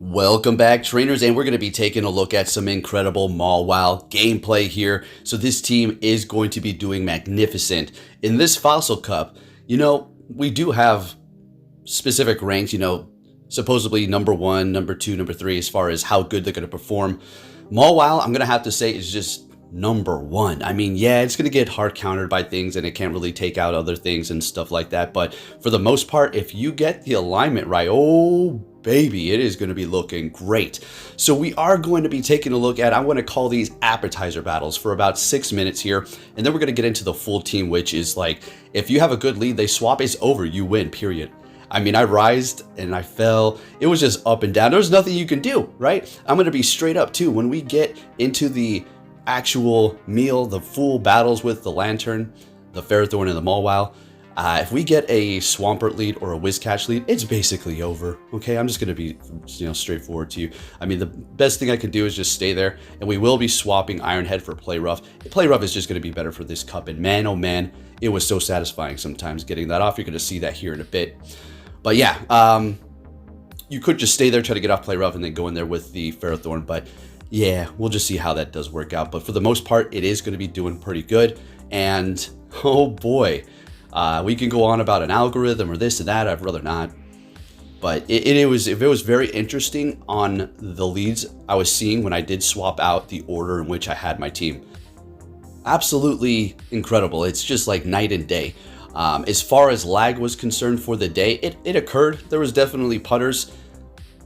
Welcome back, trainers, and we're going to be taking a look at some incredible Mawile gameplay here. So this team is going to be doing magnificent. In this Fossil Cup, we do have specific ranks, supposedly number 1, number 2, number 3, as far as how good they're going to perform. Mawile, I'm going to have to say, is just number 1. I mean, yeah, it's going to get hard countered by things and it can't really take out other things and stuff like that. But for the most part, if you get the alignment right, oh baby, it is going to be looking great. So we are going to be taking a look at, I want to call these appetizer battles for about 6 minutes here. And then we're going to get into the full team, which is like, if you have a good lead, they swap, it's over, you win, period. I mean, I rised and I fell. It was just up and down. There's nothing you can do, right? I'm going to be straight up too. When we get into the actual meal, the full battles with the Lantern, the Ferrothorn, and the Mawile, if we get a Swampert lead or a Whiscash lead, it's basically over. Okay, I'm just going to be, straightforward to you. I mean, the best thing I can do is just stay there, and we will be swapping Ironhead for Play Rough. Play Rough is just going to be better for this cup, and man, oh man, it was so satisfying sometimes getting that off. You're going to see that here in a bit. But yeah, you could just stay there, try to get off Play Rough, and then go in there with the Ferrothorn, but yeah, we'll just see how that does work out. But for the most part, it is going to be doing pretty good, and oh boy, we can go on about an algorithm or this and that. I'd rather not. But it was very interesting on the leads I was seeing when I did swap out the order in which I had my team. Absolutely incredible. It's just like night and day. As far as lag was concerned for the day, it occurred. There was definitely putters,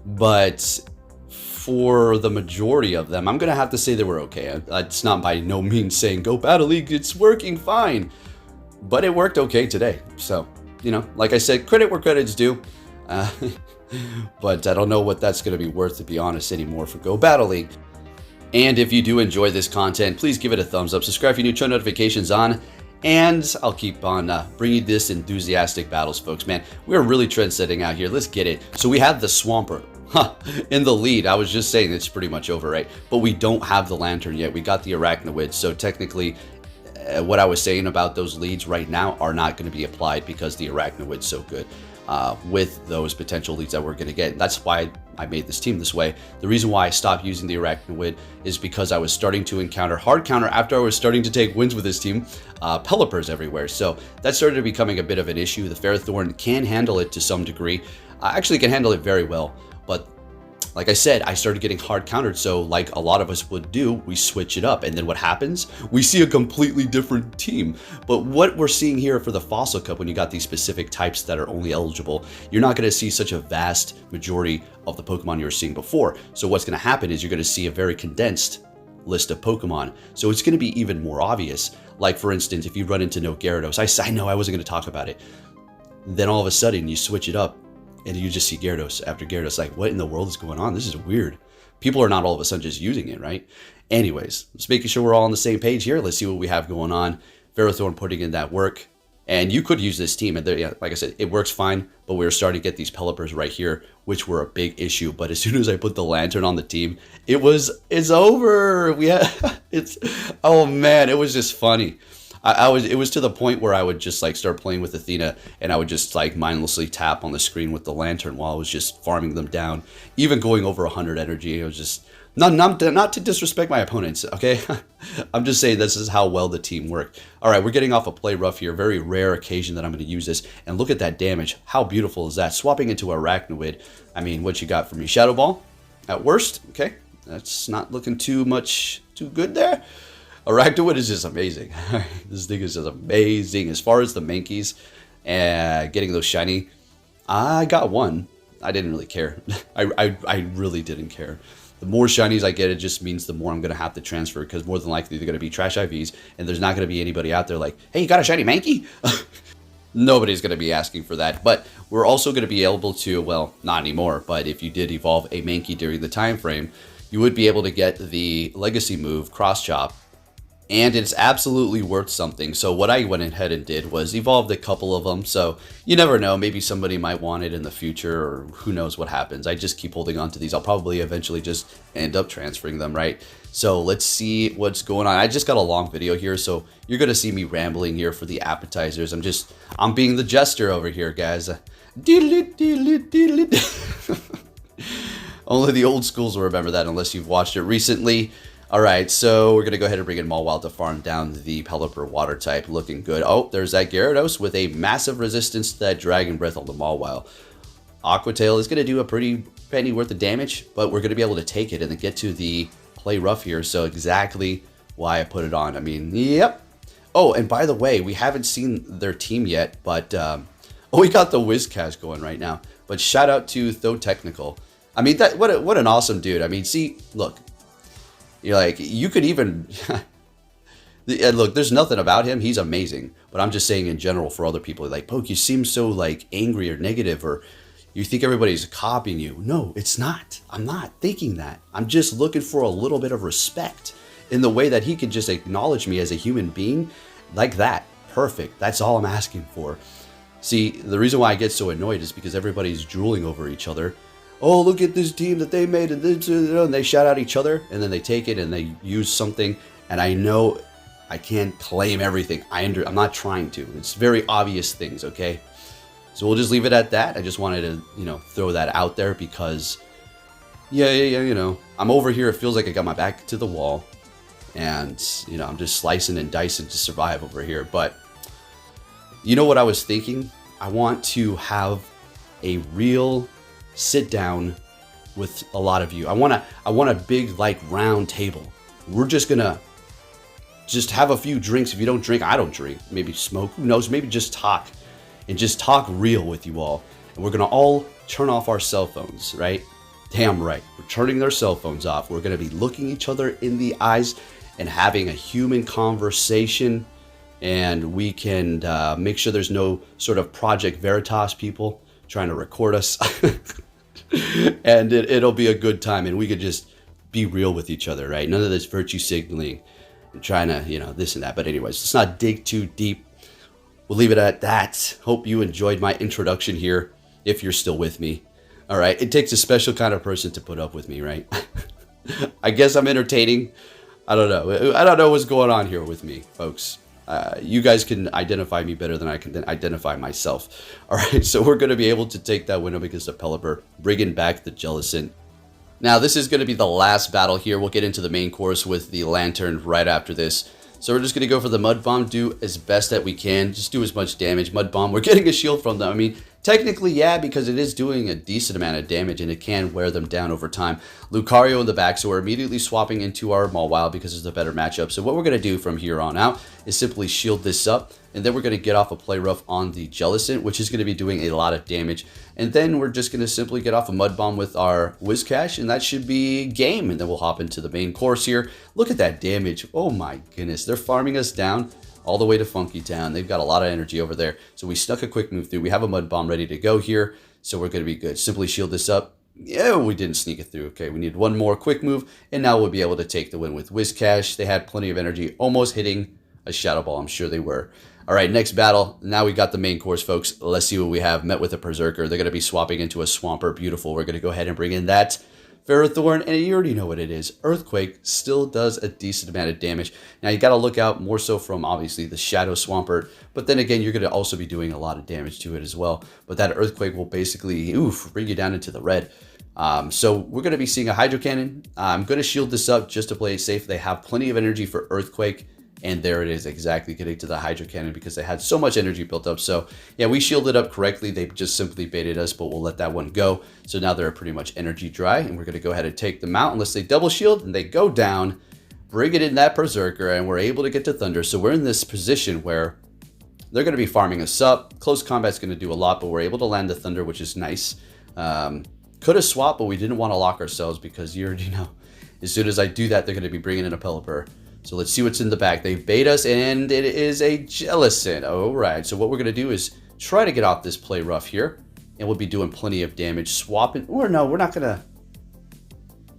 but for the majority of them, I'm going to have to say they were okay. It's not by no means saying go Battle League, it's working fine. But it worked okay today. So, like I said, credit where credit's due. But I don't know what that's going to be worth, to be honest, anymore for Go Battle League. And if you do enjoy this content, please give it a thumbs up. Subscribe if you're new, turn notifications on. And I'll keep on bringing this enthusiastic battles, folks. Man, we're really trend-setting out here. Let's get it. So we have the Swampert in the lead. I was just saying it's pretty much over, right? But we don't have the Lantern yet. We got the Arachnoid. So technically, what I was saying about those leads right now are not going to be applied because the Arachnoid's so good with those potential leads that we're going to get. That's why I made this team this way. The reason why I stopped using the Arachnoid is because I was starting to encounter hard counter after I was starting to take wins with this team, Pelipper's everywhere. So that started becoming a bit of an issue. The Ferrothorn can handle it to some degree. I actually can handle it very well, but like I said, I started getting hard countered, so like a lot of us would do, we switch it up, and then what happens? We see a completely different team. But what we're seeing here for the Fossil Cup, when you got these specific types that are only eligible, you're not going to see such a vast majority of the Pokemon you were seeing before. So what's going to happen is you're going to see a very condensed list of Pokemon. So it's going to be even more obvious. Like for instance, if you run into no Gyarados, I know I wasn't going to talk about it. Then all of a sudden you switch it up, and you just see Gyarados after Gyarados. Like, what in the world is going on? This is weird. People are not all of a sudden just using it, right? Anyways, just making sure we're all on the same page here. Let's see what we have going on. Ferrothorn putting in that work. And you could use this team. And yeah, like I said, it works fine. But we were starting to get these Pelippers right here, which were a big issue. But as soon as I put the Lantern on the team, it's over. Oh man, it was just funny. It was to the point where I would just like start playing with Athena, and I would just like mindlessly tap on the screen with the Lantern while I was just farming them down, even going over 100 energy. It was just not to disrespect my opponents, okay? I'm just saying this is how well the team worked. All right, we're getting off a Play Rough here. Very rare occasion that I'm going to use this, and look at that damage. How beautiful is that? Swapping into Arachnoid. I mean, what you got for me? Shadow Ball at worst. Okay, that's not looking too good there. Arachnoid is just amazing. This thing is just amazing. As far as the Mankeys and getting those shiny, I got one. I didn't really care. I really didn't care. The more shinies I get, it just means the more I'm going to have to transfer, because more than likely they're going to be trash IVs, and there's not going to be anybody out there like, hey, you got a shiny Mankey? Nobody's going to be asking for that. But we're also going to be able to, well, not anymore, but if you did evolve a Mankey during the time frame, you would be able to get the Legacy move, Cross Chop, and it's absolutely worth something. So what I went ahead and did was evolved a couple of them. So you never know, maybe somebody might want it in the future, or who knows what happens. I just keep holding on to these. I'll probably eventually just end up transferring them, right? So let's see what's going on. I just got a long video here, so you're gonna see me rambling here for the appetizers. I'm being the jester over here, guys. Only the old schools will remember that unless you've watched it recently. Alriile, so we're going to go ahead and bring in Mawile to farm down the Pelipper water type. Looking good. Oh, there's that Gyarados with a massive resistance to that Dragon Breath on the Mawile. Aqua Tail is going to do a pretty penny worth of damage, but we're going to be able to take it and then get to the play rough here. So exactly why I put it on. I mean, yep. Oh, and by the way, we haven't seen their team yet, but we got the Whiscash going right now. But shout out to Tho Technical. I mean, what an awesome dude. I mean, see, look. You're like, you could even... Look, there's nothing about him. He's amazing. But I'm just saying in general for other people, like, Poke, you seem so, like, angry or negative, or you think everybody's copying you. No, it's not. I'm not thinking that. I'm just looking for a little bit of respect in the way that he can just acknowledge me as a human being like that. Perfect. That's all I'm asking for. See, the reason why I get so annoyed is because everybody's drooling over each other. Oh, look at this team that they made, and they shout out each other, and then they take it and they use something, and I know I can't claim everything. I'm not trying to. It's very obvious things, okay? So we'll just leave it at that. I just wanted to, throw that out there because, I'm over here. It feels like I got my back to the wall, and, I'm just slicing and dicing to survive over here. But you know what I was thinking? I want to have a real sit down with a lot of you. I want a big, like, round table. We're just gonna have a few drinks. If you don't drink, I don't drink. Maybe smoke, who knows? Maybe just talk, and just talk real with you all. And we're gonna all turn off our cell phones, right? Damn right. We're turning their cell phones off. We're gonna be looking each other in the eyes and having a human conversation. And we can make sure there's no sort of Project Veritas people trying to record us. And it'll be a good time, and we could just be real with each other, right? None of this virtue signaling and trying to, this and that. But anyways, let's not dig too deep. We'll leave it at that. Hope you enjoyed my introduction here, if you're still with me. All right, it takes a special kind of person to put up with me, right? I guess I'm entertaining. I don't know. I don't know what's going on here with me, folks. You guys can identify me better than I can identify myself. All right, so we're going to be able to take that win up against the Pelipper, bringing back the Jellicent. Now, this is going to be the last battle here. We'll get into the main course with the Lantern right after this. So we're just going to go for the Mud Bomb, do as best that we can. Just do as much damage. Mud Bomb, we're getting a shield from them. I mean, technically, yeah, because it is doing a decent amount of damage, and it can wear them down over time. Lucario in the back, so we're immediately swapping into our Mawile because it's a better matchup. So what we're going to do from here on out is simply shield this up, and then we're going to get off a Play Rough on the Jellicent, which is going to be doing a lot of damage. And then we're just going to simply get off a Mud Bomb with our Whiscash, and that should be game. And then we'll hop into the main course here. Look at that damage. Oh my goodness. They're farming us down all the way to Funky Town. They've got a lot of energy over there. So we snuck a quick move through. We have a Mud Bomb ready to go here, so we're going to be good. Simply shield this up. Yeah, we didn't sneak it through. Okay, we need one more quick move, and now we'll be able to take the win with Whiscash. They had plenty of energy, almost hitting a Shadow Ball. I'm sure they were. All right, next battle. Now we got the main course, folks. Let's see what we have. Met with a Berserker. They're going to be swapping into a Swampert. Beautiful. We're going to go ahead and bring in that Ferrothorn, and you already know what it is. Earthquake still does a decent amount of damage. Now, you got to look out more so from, obviously, the Shadow Swampert, but then again, you're going to also be doing a lot of damage to it as well. But that Earthquake will basically, bring you down into the red. So we're going to be seeing a Hydro Cannon. I'm going to shield this up just to play it safe. They have plenty of energy for Earthquake. And there it is, exactly getting to the Hydro Cannon because they had so much energy built up. So, yeah, we shielded up correctly. They just simply baited us, but we'll let that one go. So now they're pretty much energy dry, and we're going to go ahead and take them out unless they double shield, and they go down, bring it in that Berserker, and we're able to get to Thunder. So we're in this position where they're going to be farming us up. Close combat's going to do a lot, but we're able to land the Thunder, which is nice. Could have swapped, but we didn't want to lock ourselves because you already know, as soon as I do that, they're going to be bringing in a Pelipper. So let's see what's in the back. They bait us, and it is a Jellicent. All right, so what we're going to do is try to get off this Play Rough here, and we'll be doing plenty of damage. Swapping, or no, we're not going to.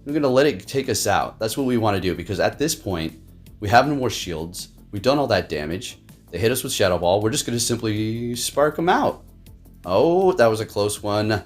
We're going to let it take us out. That's what we want to do, because at this point, we have no more shields. We've done all that damage. They hit us with Shadow Ball. We're just going to simply spark them out. Oh, that was a close one.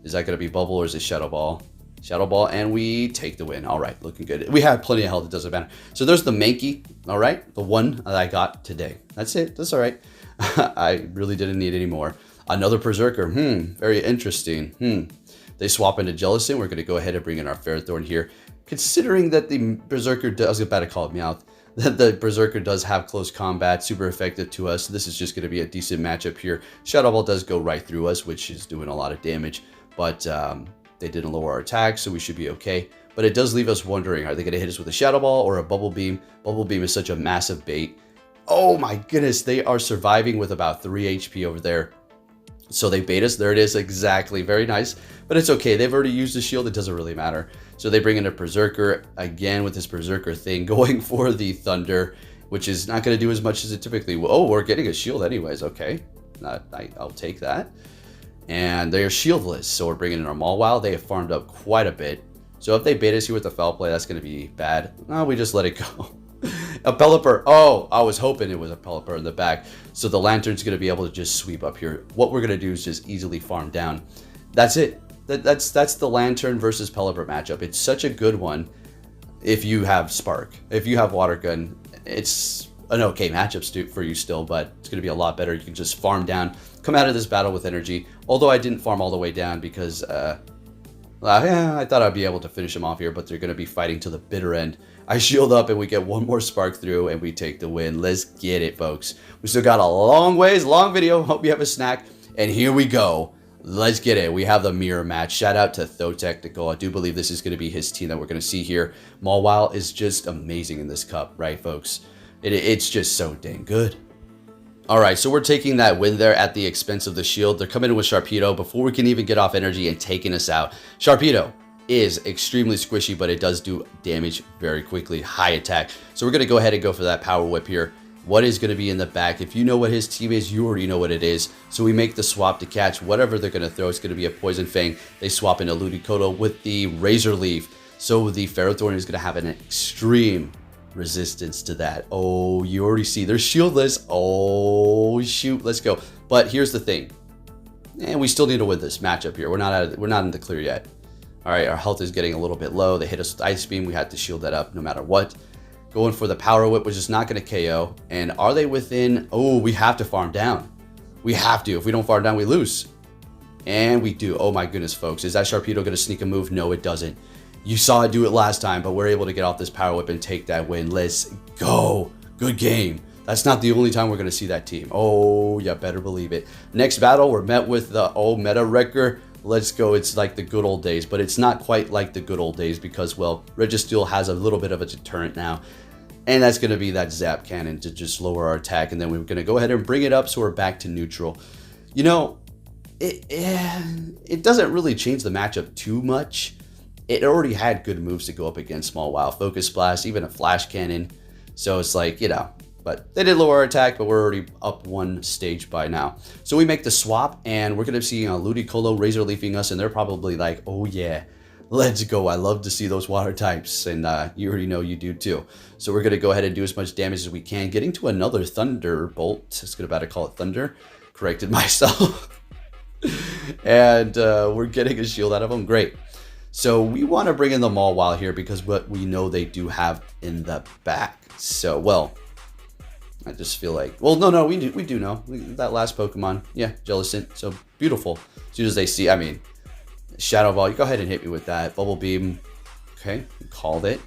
Is that going to be Bubble, or is it Shadow Ball? Shadow Ball, and we take the win. All right, looking good. We have plenty of health. It doesn't matter. So there's the Mankey. All right, the one that I got today. That's it. That's all right. I really didn't need any more. Another Berserker. Very interesting. They swap into Jellicent. We're going to go ahead and bring in our Ferrothorn here. Considering that the Berserker does, I was about to call it Meowth, that the Berserker does have close combat, super effective to us. This is just going to be a decent matchup here. Shadow Ball does go right through us, which is doing a lot of damage, but they didn't lower our attack, so we should be okay. But it does leave us wondering, are they going to hit us with a Shadow Ball or a Bubble Beam? Bubble Beam is such a massive bait. Oh my goodness, they are surviving with about 3 HP over there. So they bait us. There it is, exactly. Very nice. But it's okay. They've already used the shield. It doesn't really matter. So they bring in a Berserker again with this Berserker thing, going for the Thunder, which is not going to do as much as it typically will. Oh, we're getting a shield anyways. Okay. I'll take that. And they are shieldless. So we're bringing in our Mawile. They have farmed up quite a bit. So if they bait us here with the Foul Play, that's going to be bad. No, we just let it go. A Pelipper. Oh, I was hoping it was a Pelipper in the back. So the Lantern's going to be able to just sweep up here. What we're going to do is just easily farm down. That's it. That's the Lantern versus Pelipper matchup. It's such a good one if you have Spark. If you have Water Gun, it's an okay matchup for you still, but it's going to be a lot better. You can just farm down, come out of this battle with energy. Although I didn't farm all the way down because I thought I'd be able to finish him off here, but they're going to be fighting to the bitter end. I shield up and we get one more spark through and we take the win. Let's get it, folks. We still got a long video. Hope you have a snack. And here we go. Let's get it. We have the mirror match. Shout out to Tho Technical. I do believe this is going to be his team that we're going to see here. Mawile is just amazing in this cup, right, folks? It's just so dang good. All right, so we're taking that win there at the expense of the shield. They're coming in with Sharpedo before we can even get off energy and taking us out. Sharpedo is extremely squishy, but it does do damage very quickly. High attack. So we're going to go ahead and go for that Power Whip here. What is going to be in the back? If you know what his team is, you already know what it is. So we make the swap to catch whatever they're going to throw. It's going to be a Poison Fang. They swap into Ludicolo with the Razor Leaf. So the Ferrothorn is going to have an extreme resistance to that. Oh, you already see they're shieldless. Oh shoot, let's go. But here's the thing, and we still need to win this matchup here. We're not in the clear yet. All right, our health is getting a little bit low. They hit us with Ice Beam. We had to shield that up no matter what. Going for the Power Whip, which is not going to KO. And are they within? Oh, we have to farm down. We have to. If we don't farm down, we lose. And we do. Oh my goodness, folks. Is that Sharpedo going to sneak a move? No, it doesn't. You saw it do it last time, but we're able to get off this Power Whip and take that win. Let's go. Good game. That's not the only time we're going to see that team. Oh, you better believe it. Next battle, we're met with the Meta Wrecker. Let's go. It's like the good old days, but it's not quite like the good old days because, well, Registeel has a little bit of a deterrent now. And that's going to be that Zap Cannon to just lower our attack. And then we're going to go ahead and bring it up so we're back to neutral. You know, it doesn't really change the matchup too much. It already had good moves to go up against Mawile. Focus Blast, even a Flash Cannon. So it's like, you know, but they did lower our attack, but we're already up one stage by now. So we make the swap, and we're going to see Ludicolo Razor Leafing us, and they're probably like, oh yeah, let's go. I love to see those water types, and you already know you do too. So we're going to go ahead and do as much damage as we can. Getting to another Thunderbolt. I was about to call it Thunder. Corrected myself. And we're getting a shield out of them. Great. So we want to bring in the Mawile here because what we know they do have in the back. So, well, I just feel like, well, no, we do know. That last Pokemon, yeah, Jellicent. So beautiful. As soon as they see, I mean, Shadow Ball, you go ahead and hit me with that. Bubble Beam, okay, called it.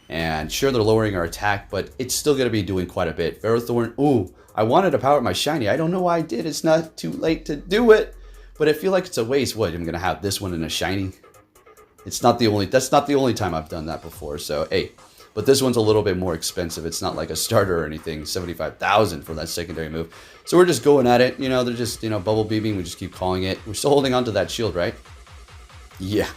And sure, they're lowering our attack, but it's still going to be doing quite a bit. Ferrothorn, ooh, I wanted to power up my Shiny. I don't know why I did. It's not too late to do it, but I feel like it's a waste. What, I'm going to have this one in a Shiny? That's not the only time I've done that before. So, hey, but this one's a little bit more expensive. It's not like a starter or anything. 75,000 for that secondary move. So we're just going at it. You know, they're just, you know, bubble beaming. We just keep calling it. We're still holding on to that shield, right? Yeah.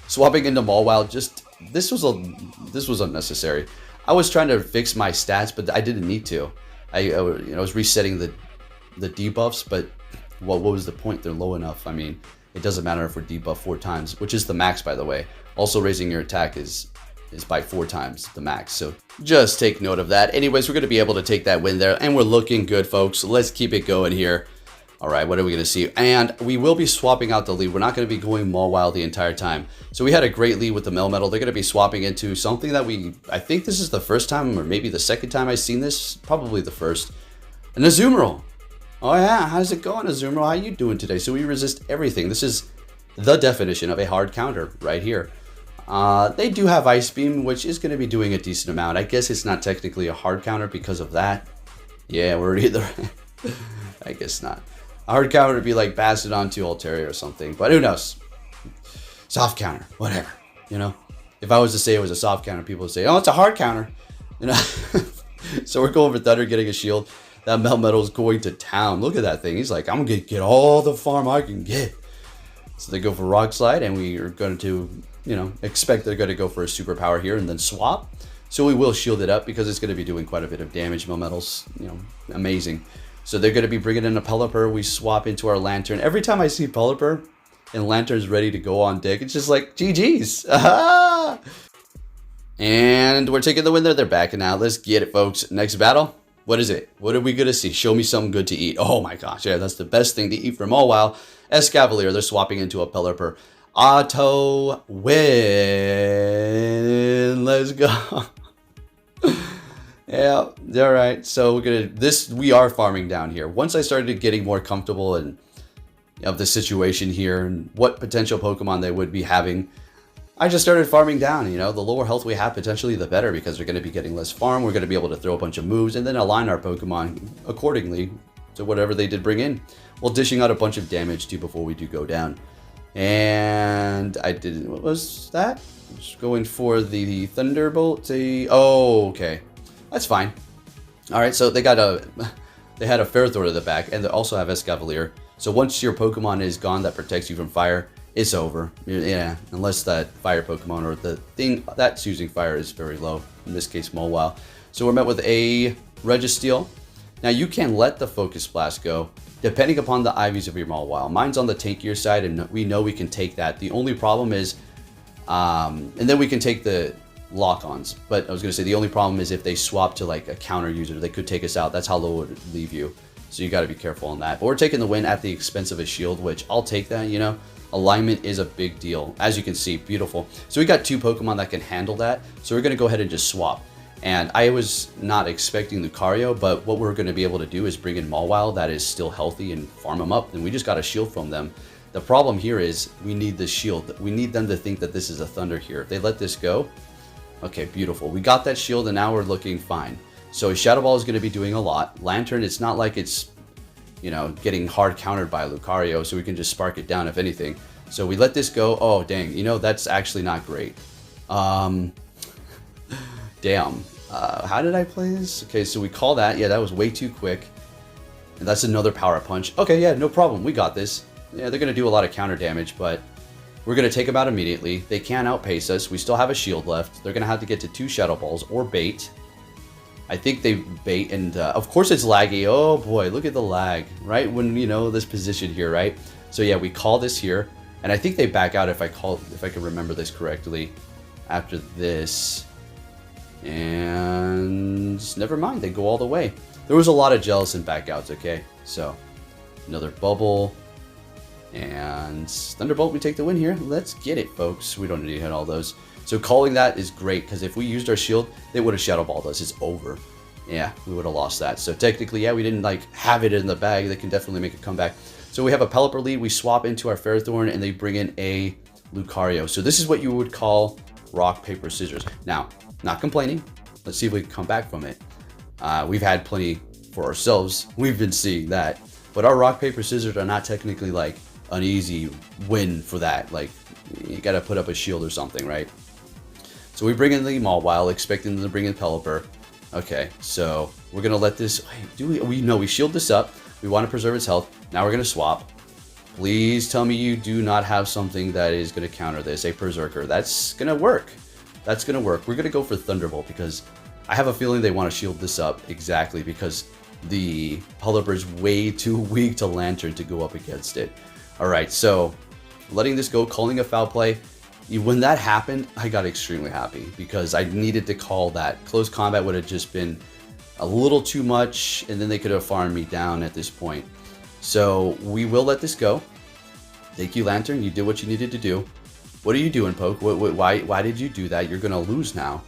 Swapping into Mawile. Just this was unnecessary. I was trying to fix my stats, but I didn't need to. I was resetting the debuffs, but what was the point? They're low enough. I mean, it doesn't matter if we're debuffed 4 times, which is the max, by the way. Also, raising your attack is by 4 times the max, so just take note of that. Anyways, we're going to be able to take that win there, and we're looking good, folks. Let's keep it going here. All right, what are we going to see? And we will be swapping out the lead. We're not going to be going Mawile the entire time. So we had a great lead with the Melmetal. They're going to be swapping into something that I think this is the first time, or maybe the second time I've seen this, probably the first. An Azumarill. Oh yeah, how's it going, Azumarill? How you doing today? So we resist everything. This is the definition of a hard counter right here. They do have Ice Beam, which is going to be doing a decent amount. I guess it's not technically a hard counter because of that. Yeah, we're either... I guess not. A hard counter would be like Bastiodon to Altaria or something, but who knows? Soft counter, whatever, you know? If I was to say it was a soft counter, people would say, oh, it's a hard counter, you know? So we're going for Thunder, getting a shield. That Melmetal is going to town. Look at that thing. He's like, I'm going to get all the farm I can get. So they go for Rock Slide, and we are going to, you know, expect they're going to go for a superpower here and then swap. So we will shield it up because it's going to be doing quite a bit of damage. Melmetal's, you know, amazing. So they're going to be bringing in a Pelipper. We swap into our Lantern. Every time I see Pelipper and Lantern's ready to go on deck, it's just like, GG's. And we're taking the win there. They're backing out. Let's get it, folks. Next battle. What is it? What are we going to see? Show me something good to eat. Oh my gosh. Yeah, that's the best thing to eat for Mawile. Escavalier. They're swapping into a Pelipper. Auto win. Let's go. Yeah, all right. So we are farming down here. Once I started getting more comfortable and of the situation here and what potential Pokemon they would be having, I just started farming down. You know, the lower health we have, potentially the better, because we're going to be getting less farm. We're going to be able to throw a bunch of moves and then align our Pokemon accordingly to whatever they did bring in, while dishing out a bunch of damage too before we do go down. And I did, what was that? Just going for the Thunderbolt. Oh, okay. That's fine. All right, so they had a Ferrothorn at the back, and they also have Escavalier. So once your Pokemon is gone that protects you from fire, it's over. Yeah, unless that fire Pokemon or the thing that's using fire is very low. In this case, Mawile. So we're met with a Registeel. Now you can let the Focus Blast go, depending upon the IVs of your Mawile. Mine's on the tankier side, and we know we can take that. The only problem is, and then we can take the lock-ons, but I was going to say the only problem is if they swap to like a counter user, they could take us out. That's how low it would leave you, so you got to be careful on that. But we're taking the win at the expense of a shield, which I'll take that. You know, alignment is a big deal, as you can see. Beautiful. So we got two Pokemon that can handle that, so we're going to go ahead and just swap. And I was not expecting Lucario, but what we're going to be able to do is bring in Mawile that is still healthy and farm them up, and we just got a shield from them. The problem here is we need the shield. We need them to think that this is a Thunder here. If they let this go, okay, beautiful. We got that shield, and now we're looking fine. So Shadow Ball is going to be doing a lot. Lantern, it's not like it's, you know, getting hard countered by Lucario, so we can just spark it down if anything. So we let this go. Oh, dang. You know, that's actually not great. Damn. How did I play this? Okay, so we call that. Yeah, that was way too quick. And that's another Power Punch. Okay, yeah, no problem. We got this. Yeah, they're going to do a lot of counter damage, but we're going to take them out immediately. They can't outpace us. We still have a shield left. They're going to have to get to 2 Shadow Balls or bait. I think they bait, and of course it's laggy. Oh boy, look at the lag, right? When, you know, this position here, right? So yeah, we call this here, and I think they back out if I can remember this correctly after this. And never mind, they go all the way. There was a lot of Jellicent backouts, okay? So another bubble. And Thunderbolt, we take the win here. Let's get it, folks. We don't need to hit all those. So calling that is great, because if we used our shield, they would have Shadow Balled us. It's over. Yeah, we would have lost that. So technically, yeah, we didn't like have it in the bag. They can definitely make a comeback. So we have a Pelipper lead. We swap into our Ferrothorn, and they bring in a Lucario. So this is what you would call rock, paper, scissors. Now, not complaining. Let's see if we can come back from it. We've had plenty for ourselves. We've been seeing that. But our rock, paper, scissors are not technically like an easy win for that. Like, you gotta put up a shield or something, right? So we bring in the Mawile, expecting them to bring in Pelipper. Okay, so we're gonna let this. Wait, we shield this up. We want to preserve its health. Now we're gonna swap. Please tell me you do not have something that is gonna counter this. A Berserker. That's gonna work. That's gonna work. We're gonna go for Thunderbolt, because I have a feeling they want to shield this up exactly because the Pelipper is way too weak to Lantern to go up against it. Alright, so letting this go, calling a foul play. When that happened, I got extremely happy because I needed to call that. Close combat would have just been a little too much, and then they could have farmed me down at this point. So we will let this go. Thank you, Lantern. You did what you needed to do. What are you doing, Poke? Why did you do that? You're going to lose now.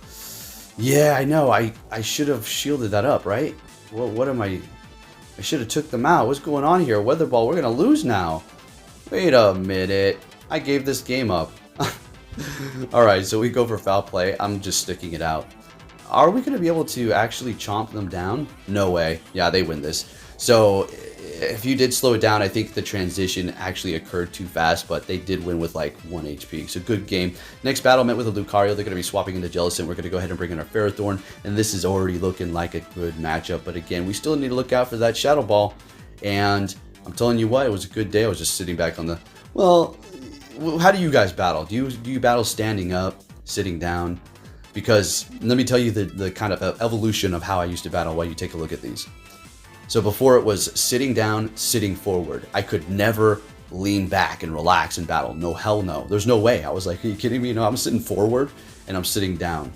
Yeah, I know. I should have shielded that up, right? What am I should have took them out. What's going on here? Weather Ball, we're going to lose now. Wait a minute. I gave this game up. Alright, so we go for foul play. I'm just sticking it out. Are we going to be able to actually chomp them down? No way. Yeah, they win this. So if you did slow it down, I think the transition actually occurred too fast, but they did win with like 1 HP. So good game. Next battle met with a Lucario. They're going to be swapping into Jellicent. We're going to go ahead and bring in our Ferrothorn, and this is already looking like a good matchup. But again, we still need to look out for that Shadow Ball. And I'm telling you what, it was a good day. I was just sitting back on the... Well, how do you guys battle? Do you battle standing up, sitting down? Because let me tell you the kind of evolution of how I used to battle while you take a look at these. So before it was sitting down, sitting forward. I could never lean back and relax and battle. No, hell no. There's no way. I was like, are you kidding me? You know, I'm sitting forward and I'm sitting down.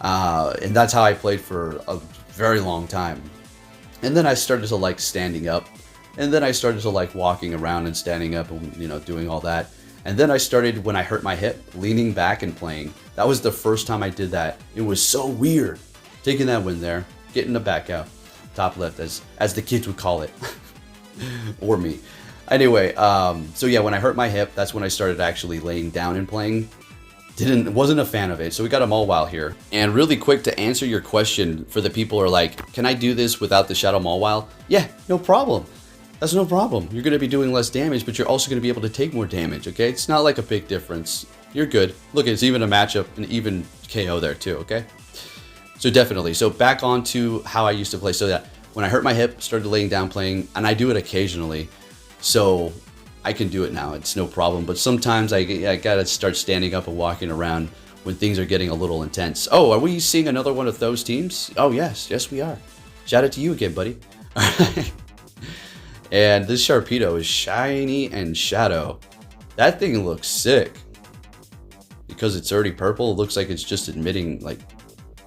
And that's how I played for a very long time. And then I started to like standing up. And then I started to like walking around and standing up and, you know, doing all that. And then I started, when I hurt my hip, leaning back and playing. That was the first time I did that. It was so weird. Taking that win there, getting the back out. Top left, as the kids would call it. Or me. Anyway, so yeah, when I hurt my hip, that's when I started actually laying down and playing. Wasn't a fan of it. So we got a Mawile here. And really quick to answer your question for the people who are like, can I do this without the Shadow Mawile? Yeah, no problem. That's no problem. You're going to be doing less damage, but you're also going to be able to take more damage, okay? It's not like a big difference. You're good. Look, it's even a matchup, an even KO there too, okay? So definitely. So back on to how I used to play. So that when I hurt my hip, started laying down playing, and I do it occasionally. So I can do it now. It's no problem. But sometimes I got to start standing up and walking around when things are getting a little intense. Oh, are we seeing another one of those teams? Oh, yes. Yes, we are. Shout out to you again, buddy. All right. And this Sharpedo is shiny and shadow. That thing looks sick. Because it's already purple, it looks like it's just admitting, like,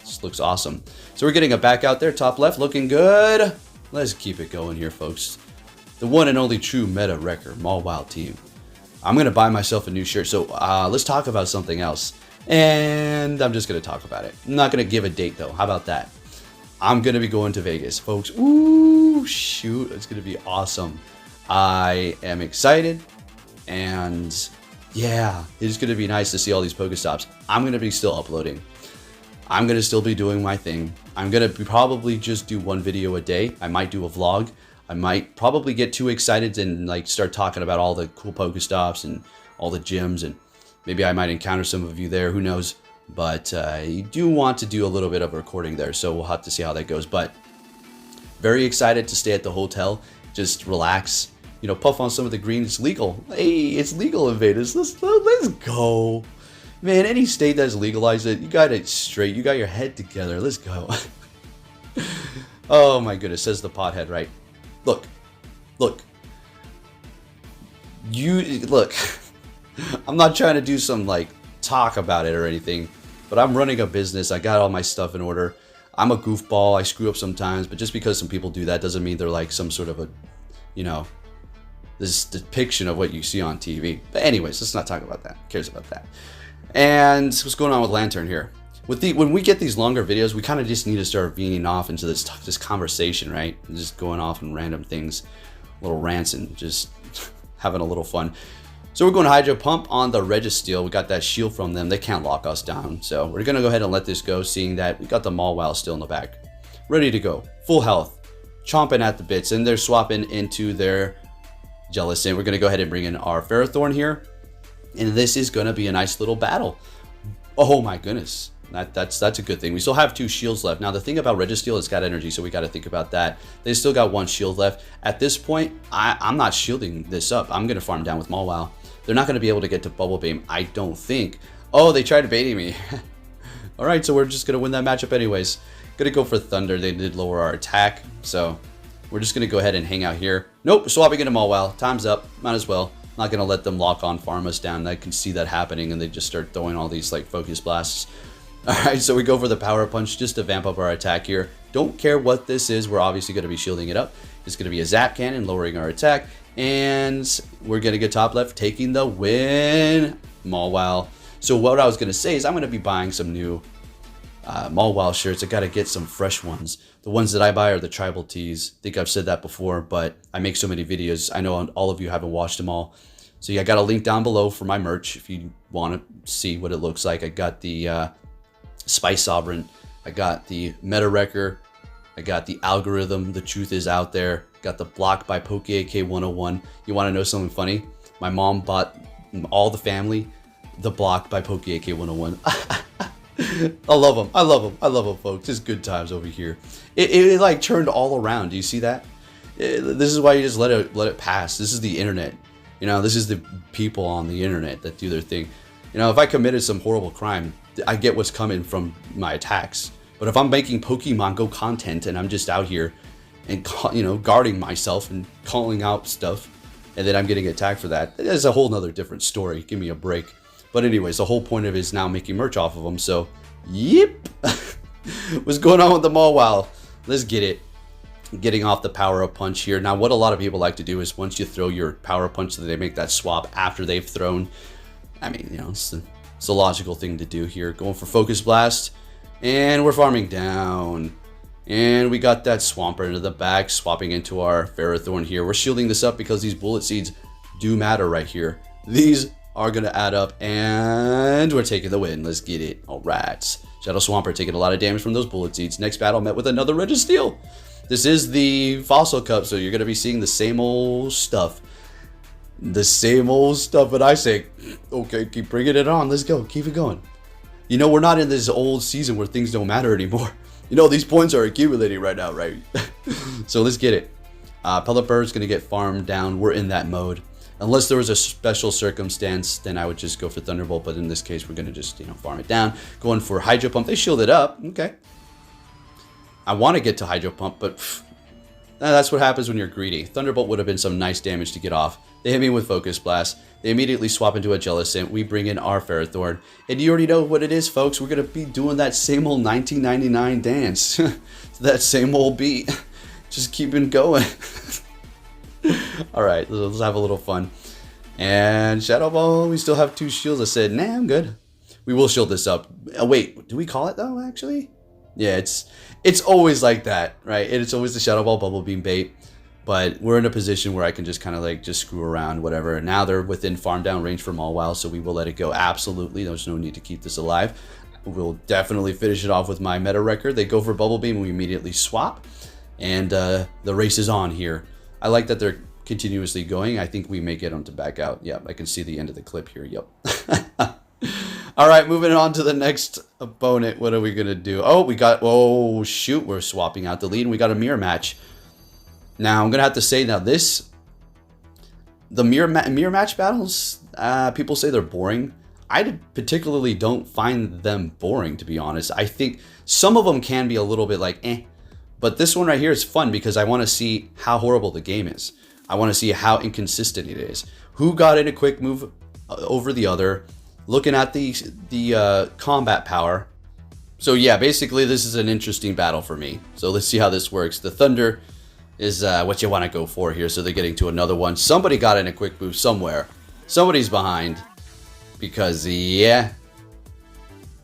this looks awesome. So we're getting a back out there, top left, looking good. Let's keep it going here, folks. The one and only true meta wrecker, Mawile team. I'm going to buy myself a new shirt. So let's talk about something else. And I'm just going to talk about it. I'm not going to give a date, though. How about that? I'm going to be going to Vegas, folks. Ooh, shoot. It's going to be awesome. I am excited. And yeah, it's going to be nice to see all these Pokestops. I'm going to be still uploading. I'm going to still be doing my thing. I'm going to probably just do one video a day. I might do a vlog. I might probably get too excited and like start talking about all the cool Pokestops and all the gyms. And maybe I might encounter some of you there. Who knows? But you do want to do a little bit of recording there, so we'll have to see how that goes. But very excited to stay at the hotel, just relax, you know, puff on some of the green. It's legal. Hey, it's legal in Vegas. Let's go. Man, any state that's legalized it, you got it straight. You got your head together. Let's go. Oh my goodness, says the pothead, right? Look. Look. I'm not trying to do some like talk about it or anything, but I'm running a business. I got all my stuff in order. I'm a goofball. I screw up sometimes, but just because some people do that doesn't mean they're like some sort of a, you know, this depiction of what you see on TV. But anyways, let's not talk about that. Who cares about that? And what's going on with Lantern here? When we get these longer videos, we kind of just need to start veering off into this conversation, right? Just going off on random things, little rants, and just having a little fun. So we're going to Hydro Pump on the Registeel. We got that shield from them. They can't lock us down. So we're going to go ahead and let this go, seeing that we got the Mawile still in the back. Ready to go. Full health. Chomping at the bits. And they're swapping into their Jellicent. We're going to go ahead and bring in our Ferrothorn here. And this is going to be a nice little battle. Oh my goodness. That's a good thing. We still have 2 shields left. Now the thing about Registeel, it's got energy, so we got to think about that. They still got 1 shield left. At this point, I'm not shielding this up. I'm going to farm down with Mawile. They're not going to be able to get to Bubble Beam, I don't think. Oh, they tried baiting me. Alright, so we're just going to win that matchup anyways. Going to go for Thunder. They did lower our attack, so we're just going to go ahead and hang out here. Nope, swapping into Mawile. Time's up. Might as well. Not going to let them lock on, farm us down. I can see that happening, and they just start throwing all these like focus blasts. Alright, so we go for the Power Punch just to vamp up our attack here. Don't care what this is. We're obviously going to be shielding it up. It's going to be a Zap Cannon, lowering our attack. And we're going to get top left, taking the win. Mawile. So what I was going to say is I'm going to be buying some new Mawile shirts. I got to get some fresh ones. The ones that I buy are the tribal tees. I think I've said that before, but I make so many videos. I know all of you haven't watched them all. So yeah, I got a link down below for my merch if you want to see what it looks like. I got the Spice Sovereign, I got the Meta Wrecker, I got the Algorithm, The Truth Is Out There, got the Block by PokeAK 101. You want to know something funny? My mom bought all the family the Block by PokeAK 101. I love them. I love them. I love them, folks. It's good times over here. It like turned all around. Do you see that? This is why you just let it pass. This is the internet. You know, this is the people on the internet that do their thing. You know, if I committed some horrible crime, I get what's coming from my attacks. But if I'm making Pokemon Go content and I'm just out here and, you know, guarding myself and calling out stuff, and then I'm getting attacked for that, it's a whole nother different story. Give me a break. But anyways, the whole point of it is now making merch off of them. So, yep. What's going on with the Mawile? Let's get it. Getting off the power-up punch here. Now, what a lot of people like to do is once you throw your power-up punch, so they make that swap after they've thrown. I mean, you know, it's a logical thing to do here. Going for Focus Blast. And we're farming down. And we got that Swampert into the back, swapping into our Ferrothorn here. We're shielding this up because these Bullet Seeds do matter right here. These are going to add up, and we're taking the win. Let's get it. All right. Shadow Swampert taking a lot of damage from those Bullet Seeds. Next battle met with another Registeel. This is the Fossil Cup, so you're going to be seeing the same old stuff. The same old stuff, and I say, okay, keep bringing it on. Let's go. Keep it going. You know, we're not in this old season where things don't matter anymore. You know, these points are accumulating right now, right? So let's get it. Pelipper's going to get farmed down. We're in that mode. Unless there was a special circumstance, then I would just go for Thunderbolt. But in this case, we're going to just, you know, farm it down. Going for Hydro Pump. They shielded up. Okay. I want to get to Hydro Pump, but that's what happens when you're greedy. Thunderbolt would have been some nice damage to get off. They hit me with Focus Blast. They immediately swap into a Jellicent. We bring in our Ferrothorn. And you already know what it is, folks. We're going to be doing that same old 1999 dance. That same old beat. Just keeping going. Alright, let's have a little fun. And Shadow Ball, we still have 2 shields. I said, nah, I'm good. We will shield this up. Wait, do we call it though, actually? Yeah, it's always like that, right? It's always the Shadow Ball Bubble Beam bait. But we're in a position where I can just kind of like just screw around, whatever. And now they're within farm down range for Mawile, so we will let it go. Absolutely, there's no need to keep this alive. We'll definitely finish it off with my Meta Wrecker. They go for Bubble Beam, we immediately swap. And the race is on here. I like that they're continuously going. I think we may get them to back out. Yep, I can see the end of the clip here. Yep. All right, moving on to the next opponent. What are we going to do? Oh, oh, shoot. We're swapping out the lead, and we got a mirror match. Now, I'm going to have to say, the mirror match battles, people say they're boring. I particularly don't find them boring, to be honest. I think some of them can be a little bit like, eh. But this one right here is fun because I want to see how horrible the game is. I want to see how inconsistent it is. Who got in a quick move over the other. Looking at the combat power. So yeah, basically this is an interesting battle for me. So let's see how this works. The Thunder is what you want to go for here. So they're getting to another one. Somebody got in a quick move somewhere. Somebody's behind. Because, yeah.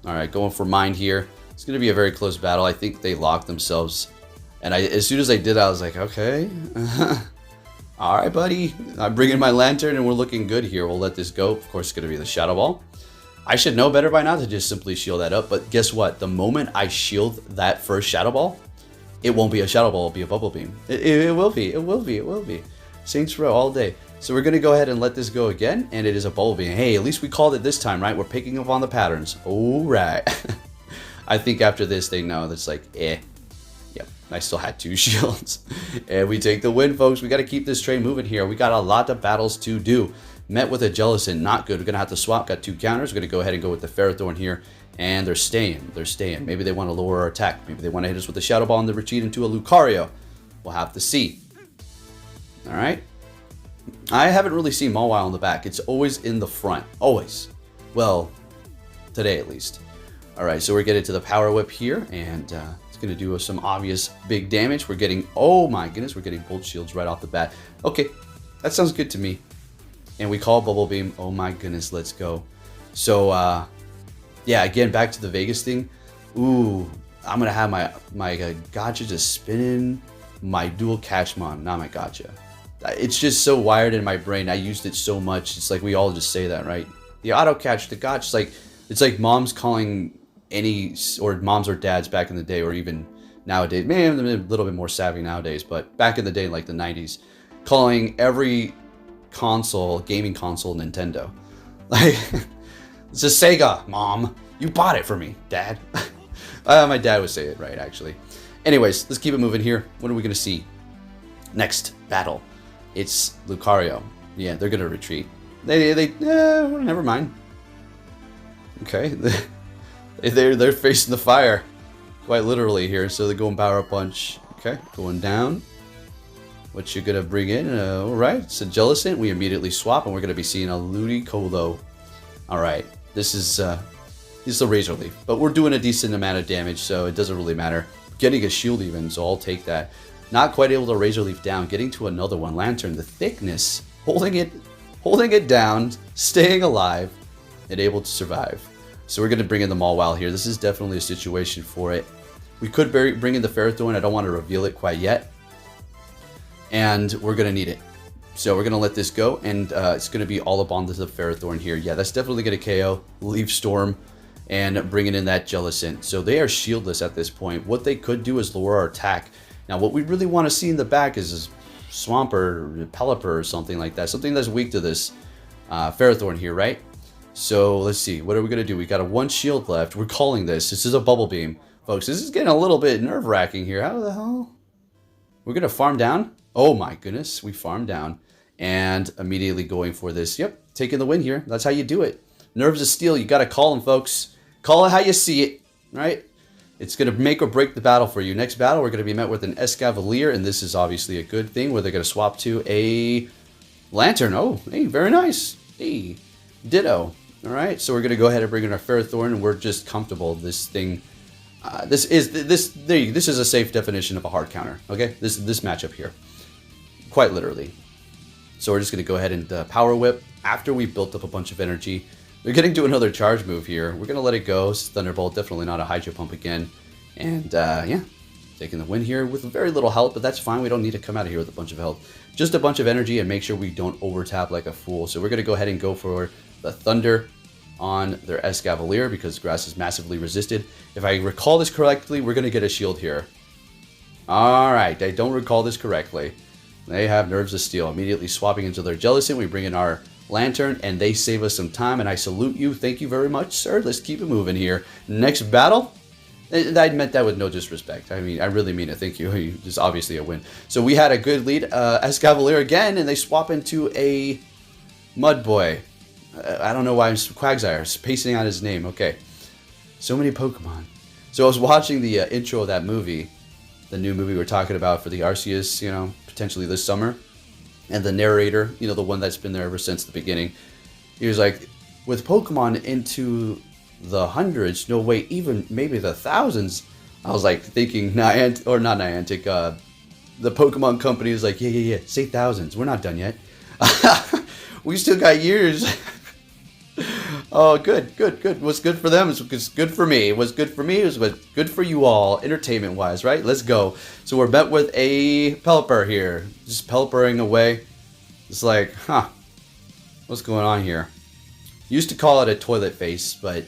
Alright, going for Mind here. It's going to be a very close battle. I think they locked themselves. And as soon as they did, I was like, okay. Alright, buddy. I'm bringing my Lantern and we're looking good here. We'll let this go. Of course, it's going to be the Shadow Ball. I should know better by now to just simply shield that up. But guess what? The moment I shield that first Shadow Ball, it won't be a Shadow Ball. It'll be a Bubble Beam. It will be. It will be. It will be. Saints Row all day. So we're going to go ahead and let this go again. And it is a Bubble Beam. Hey, at least we called it this time, right? We're picking up on the patterns. All right. I think after this, they know that's like, eh. Yep, I still had 2 shields. And we take the win, folks. We got to keep this train moving here. We got a lot of battles to do. Met with a Jellicent, not good. We're going to have to swap. Got 2 counters. We're going to go ahead and go with the Ferrothorn here. And they're staying. They're staying. Maybe they want to lower our attack. Maybe they want to hit us with a Shadow Ball and then retreat into a Lucario. We'll have to see. All right. I haven't really seen Mawile in the back. It's always in the front. Always. Well, today at least. All right, so we're getting to the Power Whip here. And it's going to do some obvious big damage. We're getting, oh my goodness, we're getting Bolt Shields right off the bat. Okay, that sounds good to me. And we call Bubble Beam. Oh my goodness, let's go. So, yeah, again, back to the Vegas thing. Ooh, I'm going to have my Gotcha just spinning my dual Cashmon, not my Gotcha. It's just so wired in my brain. I used it so much. It's like we all just say that, right? The auto catch, the gotch, it's like moms calling or moms or dads back in the day, or even nowadays. Maybe I'm a little bit more savvy nowadays, but back in the day, like the 90s, calling every gaming console Nintendo. Like, it's a Sega, Mom. You bought it for me, Dad. My dad would say it right, actually. Anyways, let's keep it moving here. What are we going to see? Next battle. It's Lucario. Yeah, they're going to retreat. Never mind. Okay. They're facing the fire. Quite literally here. So they're going Power Up Punch. Okay, going down. What you going to bring in? Alright, it's a Jellicent. We immediately swap, and we're going to be seeing a Ludicolo. Alright, this is a Razor Leaf. But we're doing a decent amount of damage, so it doesn't really matter. Getting a shield even, so I'll take that. Not quite able to Razor Leaf down. Getting to another one. Lantern, the thickness. Holding it down. Staying alive. And able to survive. So we're going to bring in the Mawile here. This is definitely a situation for it. We could bring in the Ferrothorn. I don't want to reveal it quite yet. And we're going to need it. So we're going to let this go. And it's going to be all up onto the Ferrothorn here. Yeah, that's definitely going to KO. Leaf Storm. And bringing in that Jellicent. So they are shieldless at this point. What they could do is lower our attack. Now, what we really want to see in the back is Swampert or Pelipper or something like that. Something that's weak to this Ferrothorn here, right? So, let's see. What are we going to do? We got a 1 shield left. We're calling this. This is a Bubble Beam. Folks, this is getting a little bit nerve-wracking here. How the hell? We're going to farm down? Oh, my goodness. We farm down. And immediately going for this. Yep, taking the win here. That's how you do it. Nerves of steel. You got to call them, folks. Call it how you see it, right? It's going to make or break the battle for you. Next battle, we're going to be met with an Escavalier, and this is obviously a good thing, where they're going to swap to a Lantern. Oh, hey, very nice. Hey, ditto. All right, so we're going to go ahead and bring in our Ferrothorn, and we're just comfortable. This thing, this is a safe definition of a hard counter. Okay, this matchup here, quite literally. So we're just going to go ahead and Power Whip after we built up a bunch of energy. They're getting to another charge move here. We're going to let it go. Thunderbolt, definitely not a Hydro Pump again. And, yeah, taking the win here with very little health, but that's fine. We don't need to come out of here with a bunch of health. Just a bunch of energy and make sure we don't over-tap like a fool. So we're going to go ahead and go for the Thunder on their Escavalier because grass is massively resisted. If I recall this correctly, we're going to get a shield here. Alright, I don't recall this correctly. They have Nerves of Steel. Immediately swapping into their Jellicent, we bring in our Lantern, and they save us some time, and I salute you. Thank you very much, sir. Let's keep it moving here. Next battle. I meant that with no disrespect. I mean, I really mean it. Thank you. It's obviously a win. So we had a good lead. Escavalier again, and they swap into a Mud Boy. I don't know why. Quagsire. Spacing out his name. Okay. So many Pokemon. So I was watching the intro of that movie, the new movie we're talking about for the Arceus, potentially this summer. And the narrator, the one that's been there ever since the beginning, he was like, with Pokemon into the hundreds, no wait, even maybe the thousands. I was like thinking, not Niantic, the Pokemon Company was like, yeah, say thousands. We're not done yet. We still got years. Oh, good. What's good for them is good for me. What's good for me is what's good for you all, entertainment-wise, right? Let's go. So we're met with a Pelipper here. Just Pelippering away. It's like, what's going on here? Used to call it a toilet face, but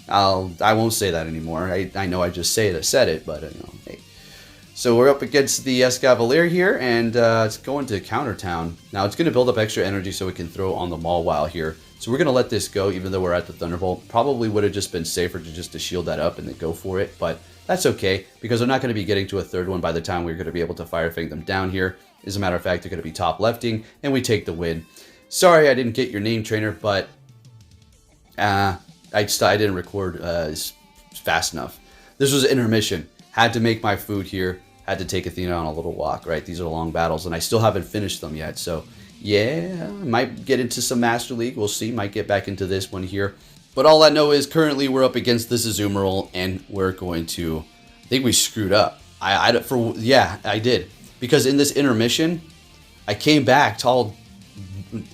I won't say that anymore. I know I just said it, but hey. So we're up against the Escavalier here, and it's going to Counter Town. Now it's going to build up extra energy so we can throw on the Mawile here. So we're going to let this go, even though we're at the Thunderbolt. Probably would have just been safer to shield that up and then go for it, but that's okay, because they're not going to be getting to a third one by the time we're going to be able to Fire Fang them down here. As a matter of fact, they're going to be top lefting, and we take the win. Sorry I didn't get your name, trainer, but I didn't record fast enough. This was intermission. Had to make my food here. Had to take Athena on a little walk, right? These are long battles, and I still haven't finished them yet, so yeah, might get into some Master League. We'll see. Might get back into this one here. But all I know is currently we're up against this Azumarill, and we're going to... I think we screwed up. Yeah, I did. Because in this intermission, I came back to all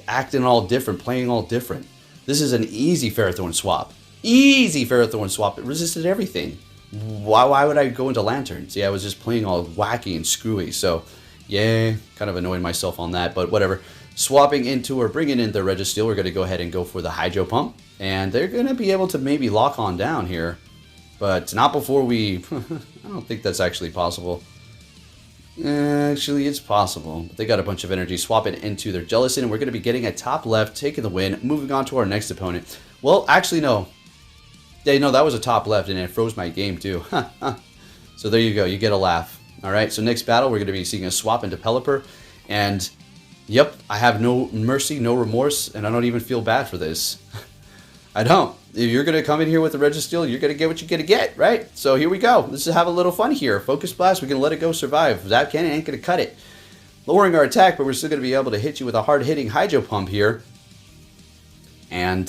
acting all different, playing all different. This is an easy Ferrothorn swap. Easy Ferrothorn swap. It resisted everything. Why would I go into Lanterns? Yeah, I was just playing all wacky and screwy. So, Yeah, kind of annoying myself on that, but whatever. Swapping into or bringing in the Registeel, we're going to go ahead and go for the Hydro Pump. And they're going to be able to maybe lock on down here. But not before we... I don't think that's actually possible. Actually, it's possible. But they got a bunch of energy. Swap it into their Jellicent, and we're going to be getting a top left, taking the win, moving on to our next opponent. Well, actually, no. Yeah, no, that was a top left, and it froze my game, too. So there you go. You get a laugh. All right, so next battle, we're going to be seeing a swap into Pelipper. And, yep, I have no mercy, no remorse, and I don't even feel bad for this. I don't. If you're going to come in here with the Registeel, you're going to get what you're going to get, right? So here we go. Let's just have a little fun here. Focus Blast, we can let it go survive. Zap Cannon ain't going to cut it. Lowering our attack, but we're still going to be able to hit you with a hard-hitting Hydro Pump here. And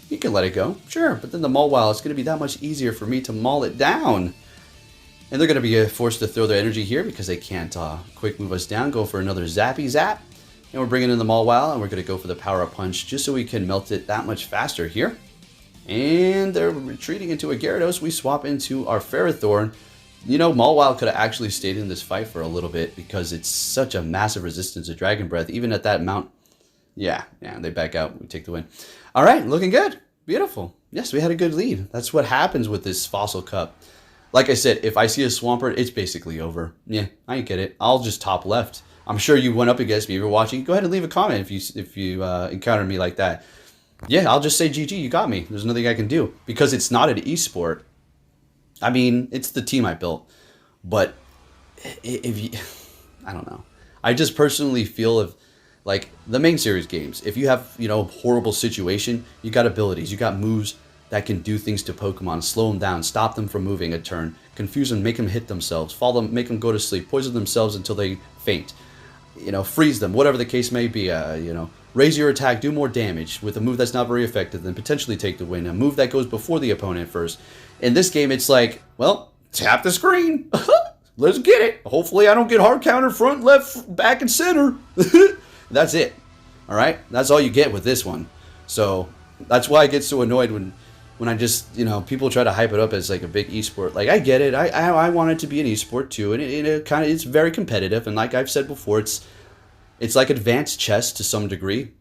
you can let it go, sure. But then the Mawile, it's going to be that much easier for me to maul it down. And they're going to be forced to throw their energy here because they can't quick move us down. Go for another Zappy Zap. And we're bringing in the Mawile, and we're going to go for the Power Up Punch just so we can melt it that much faster here. And they're retreating into a Gyarados. We swap into our Ferrothorn. You know, Mawile could have actually stayed in this fight for a little bit because it's such a massive resistance to Dragon Breath. Even at that amount, yeah, they back out. We take the win. All right, looking good. Beautiful. Yes, we had a good lead. That's what happens with this Fossil Cup. Like I said, if I see a Swampert, it's basically over. Yeah, I get it. I'll just top left. I'm sure you went up against me. If you're watching, go ahead and leave a comment if you encounter me like that. Yeah, I'll just say GG, you got me. There's nothing I can do. Because it's not an esport. I mean, it's the team I built. But if you... I don't know. I just personally feel if... Like, the main series games, if you have, you know, horrible situation, you got abilities, you got moves that can do things to Pokemon, slow them down, stop them from moving a turn, confuse them, make them hit themselves, fall them, make them go to sleep, poison themselves until they faint, you know, freeze them, whatever the case may be, you know, raise your attack, do more damage with a move that's not very effective, then potentially take the win, a move that goes before the opponent first. In this game, it's like, well, tap the screen, let's get it. Hopefully I don't get hard counter front, left, back, and center. That's it. All right? That's all you get with this one. So that's why I get so annoyed when I just, you know, people try to hype it up as like a big esport. Like, I get it. I want it to be an esport too. And it kind of, it's very competitive. And like I've said before, it's like advanced chess to some degree.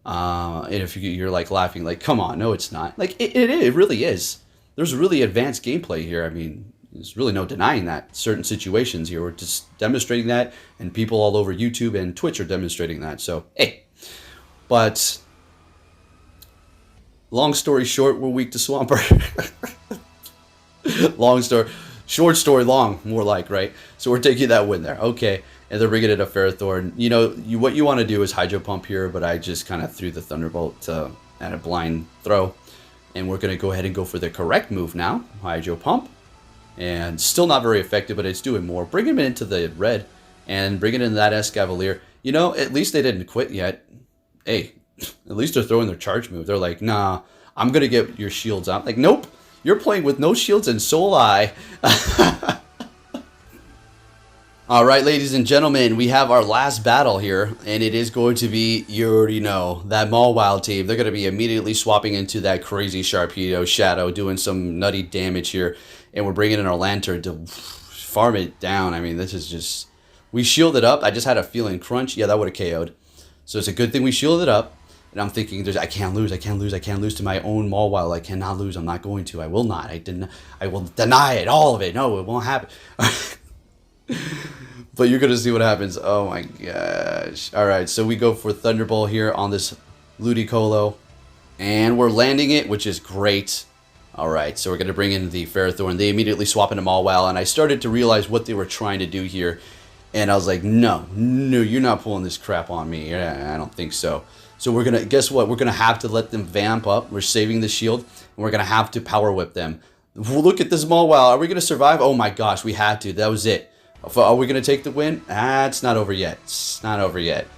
And if you're like laughing, like, come on, no, it's not. Like, it really is. There's really advanced gameplay here. I mean, there's really no denying that. Certain situations here, we're just demonstrating that, and people all over YouTube and Twitch are demonstrating that. So, hey. But, long story short, we're weak to Swampert. Short story long, more like, right? So we're taking that win there. Okay. And they're bringing it a Ferrothorn. You know, what you want to do is Hydro Pump here, but I just kind of threw the Thunderbolt at a blind throw. And we're going to go ahead and go for the correct move now. Hydro Pump. And still not very effective, but it's doing more. Bring him into the red and bring it in that Escavalier. You know, at least they didn't quit yet. Hey, at least they're throwing their charge move. They're like, nah, I'm going to get your shields out. Like, nope, you're playing with no shields and so will I. All right, ladies and gentlemen, we have our last battle here, and it is going to be, you already know, that Mawile team. They're going to be immediately swapping into that crazy Sharpedo Shadow, doing some nutty damage here, and we're bringing in our Lantern to farm it down. I mean, this is just... We shielded up. I just had a feeling crunch. Yeah, that would have KO'd. So it's a good thing we shielded up, and I'm thinking, I can't lose to my own Mawile. I cannot lose. I'm not going to. I will not. I will deny it, all of it. No, it won't happen. But you're going to see what happens. Oh my gosh. Alright, so we go for Thunderbolt here on this Ludicolo. And we're landing it, which is great. Alright, so we're going to bring in the Ferrothorn. They immediately swap into Mawile, and I started to realize what they were trying to do here. And I was like, no, you're not pulling this crap on me. Yeah, I don't think so. So we're going to, guess what? We're going to have to let them vamp up. We're saving the shield, and we're going to have to Power Whip them. Look at this Mawile. Are we going to survive? Oh my gosh, we had to. That was it. Are we going to take the win? It's not over yet. It's not over yet.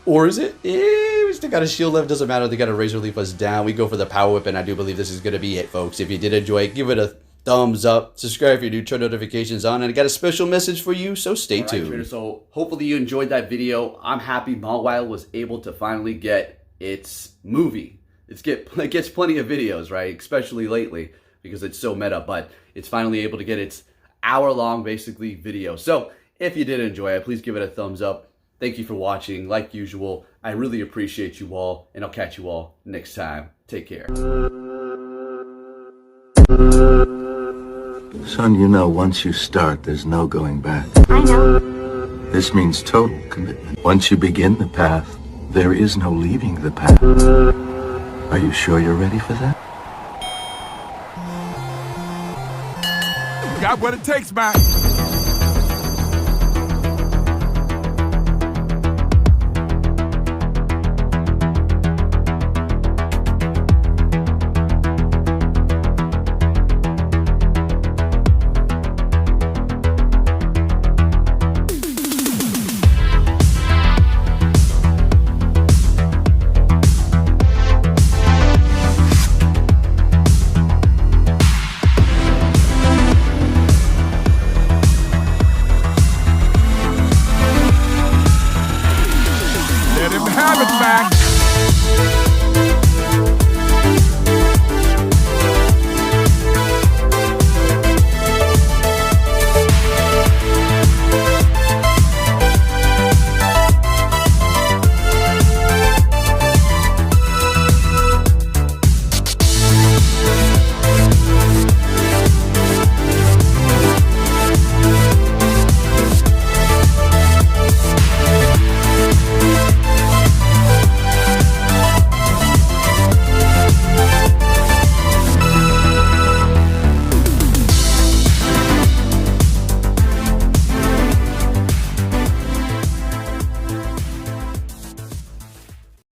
Or is it? We still got a shield left. Doesn't matter. They got to Razor Leaf us down. We go for the Power Whip, and I do believe this is going to be it, folks. If you did enjoy it, give it a thumbs up. Subscribe if you're new. Turn notifications on. And I got a special message for you, so stay tuned. Trader, so hopefully you enjoyed that video. I'm happy Mawile was able to finally get its movie. It gets plenty of videos, right? Especially lately because it's so meta. But it's finally able to get its hour-long, basically, video. So If you did enjoy it, please give it a thumbs up. Thank you for watching. Like usual, I really appreciate you all, and I'll catch you all next time. Take care. Son, you know, once you start, there's no going back. I know. This means total commitment. Once you begin the path, there is no leaving the path. Are you sure you're ready for that? Got what it takes, man.